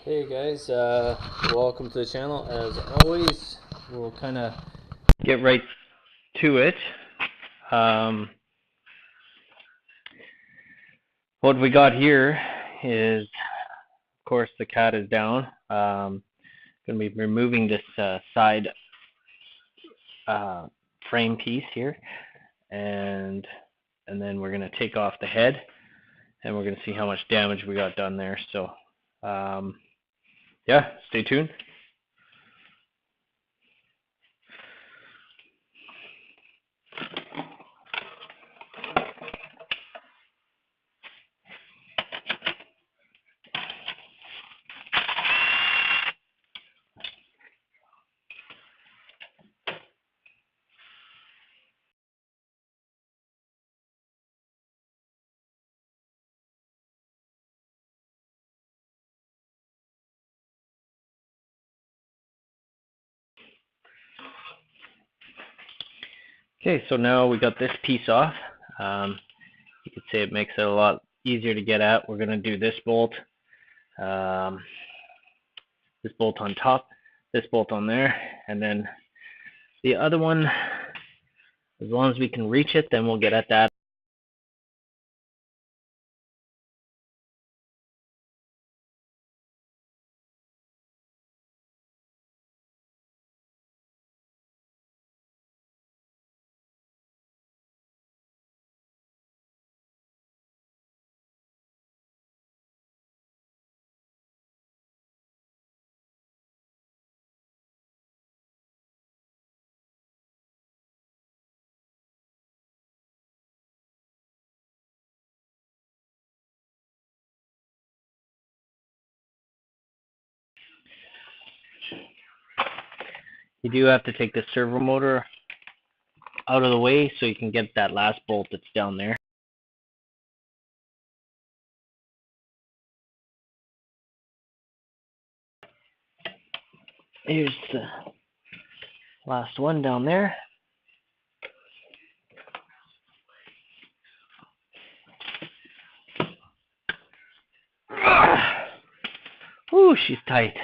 Hey guys, welcome to the channel. As always, we'll kind of get right to it. What we got here is, of course, the cat is down. Going to be removing this side frame piece here, and then we're going to take off the head, and we're going to see how much damage we got done there. So, yeah, stay tuned. Okay, so now we got this piece off. You could say it makes it a lot easier to get at. We're going to do this bolt on top, this bolt on there, and then the other one, as long as we can reach it, then we'll get at that. You do have to take the servo motor out of the way so you can get that last bolt that's down there. Here's the last one down there. Ooh, she's tight.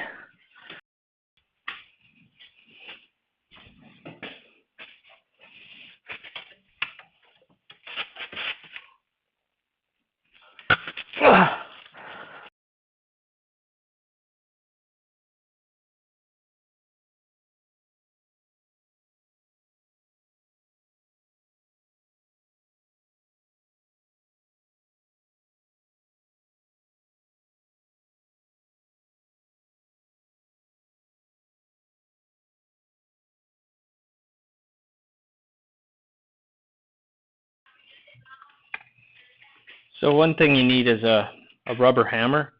So one thing you need is a rubber hammer.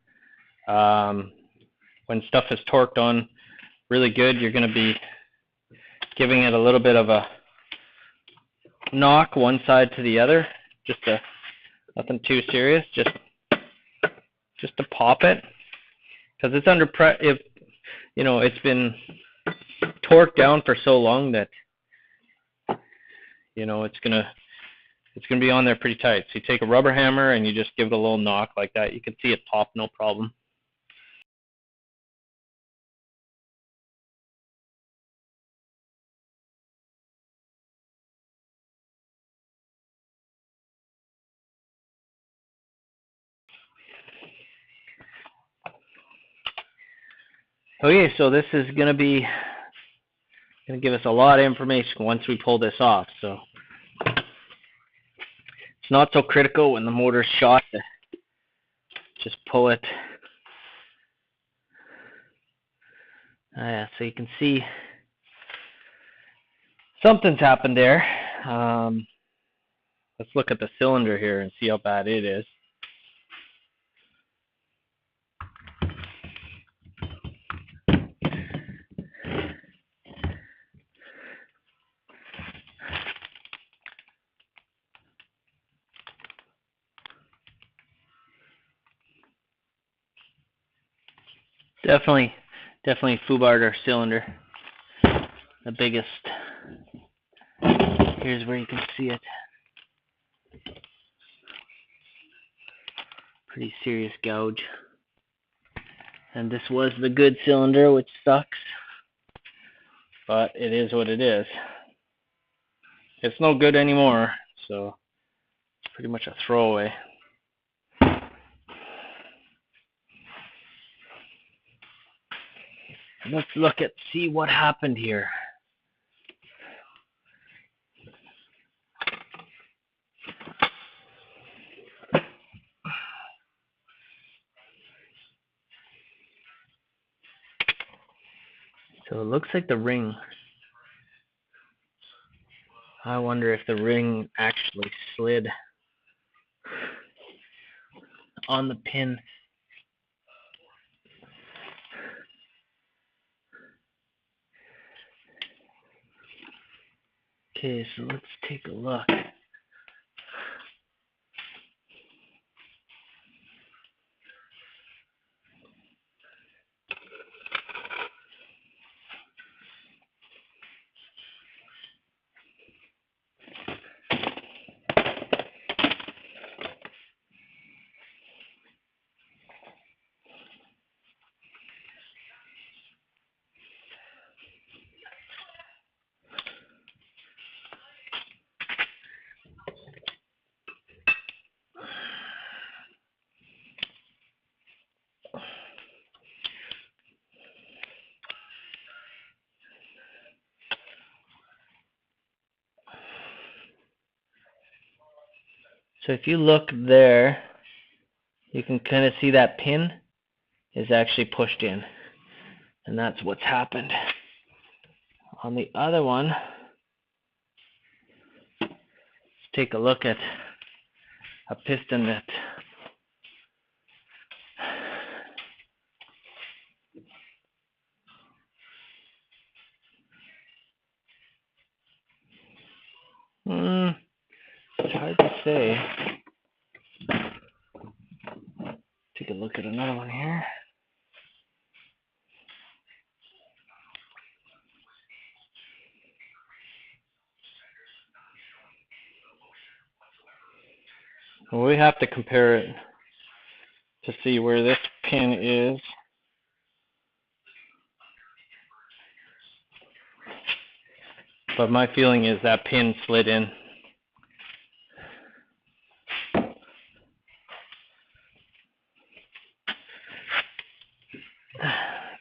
When stuff is torqued on really good, you're going to be giving it a little bit of a knock one side to the other. Nothing too serious. Just to pop it, because it's under if it's been torqued down for so long that it's gonna be on there pretty tight. So you take a rubber hammer and you just give it a little knock like that. You can see it pop, no problem. Okay, so this is gonna give us a lot of information once we pull this off. So it's not so critical when the motor's shot to just pull it. So you can see something's happened there. Let's look at the cylinder here and see how bad it is. Definitely foobarred cylinder. The biggest. Here's where you can see it. Pretty serious gouge. And this was the good cylinder, which sucks, but it is what it is. It's no good anymore, so it's pretty much a throwaway. Let's see what happened here. So it looks like the ring, I wonder if the ring actually slid on the pin. Okay, so let's take a look. So if you look there, you can kind of see that pin is actually pushed in, and that's what's happened. On the other one, let's take a look at a piston that it's hard to say. Take a look at another one here. Well, we have to compare it to see where this pin is. But my feeling is that pin slid in.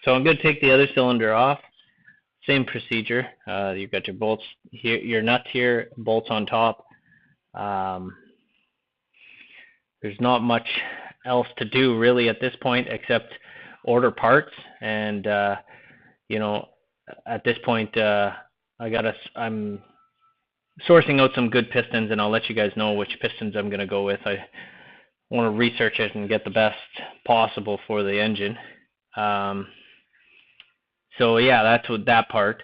So I'm going to take the other cylinder off. Same procedure. You've got your bolts here, your nut here, bolts on top. There's not much else to do really at this point except order parts. And you know, at this point, I'm sourcing out some good pistons, and I'll let you guys know which pistons I'm going to go with. I want to research it and get the best possible for the engine. So yeah, that's what that part.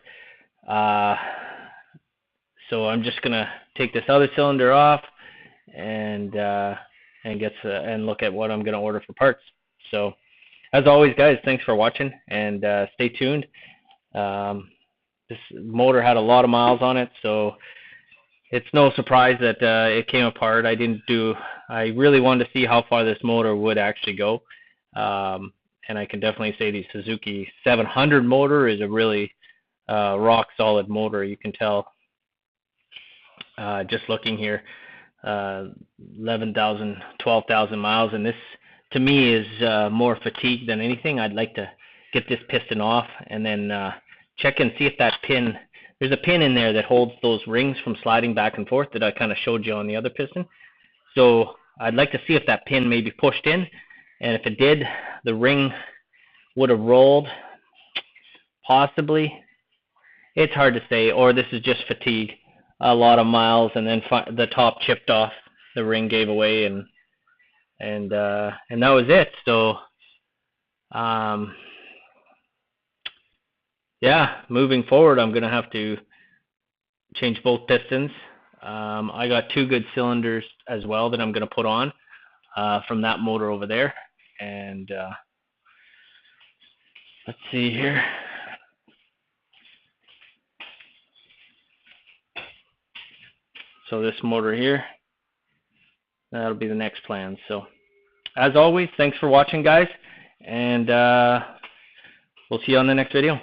So I'm just gonna take this other cylinder off and look at what I'm gonna order for parts. So as always, guys, thanks for watching, and stay tuned. This motor had a lot of miles on it, so it's no surprise that it came apart. I really wanted to see how far this motor would actually go. And I can definitely say the Suzuki 700 motor is a really rock solid motor. You can tell just looking here, 11,000, 12,000 miles, and this to me is more fatigue than anything. I'd like to get this piston off and then check and see if that pin, there's a pin in there that holds those rings from sliding back and forth that I kind of showed you on the other piston. So I'd like to see if that pin may be pushed in. And if it did, the ring would have rolled, possibly. It's hard to say, or this is just fatigue, a lot of miles, and then the top chipped off, the ring gave away, and that was it. So, yeah, moving forward, I'm gonna have to change both pistons. I got two good cylinders as well that I'm gonna put on from that motor over there. And let's see here. So this motor here, that'll be the next plan. So as always, thanks for watching, guys, and we'll see you on the next video.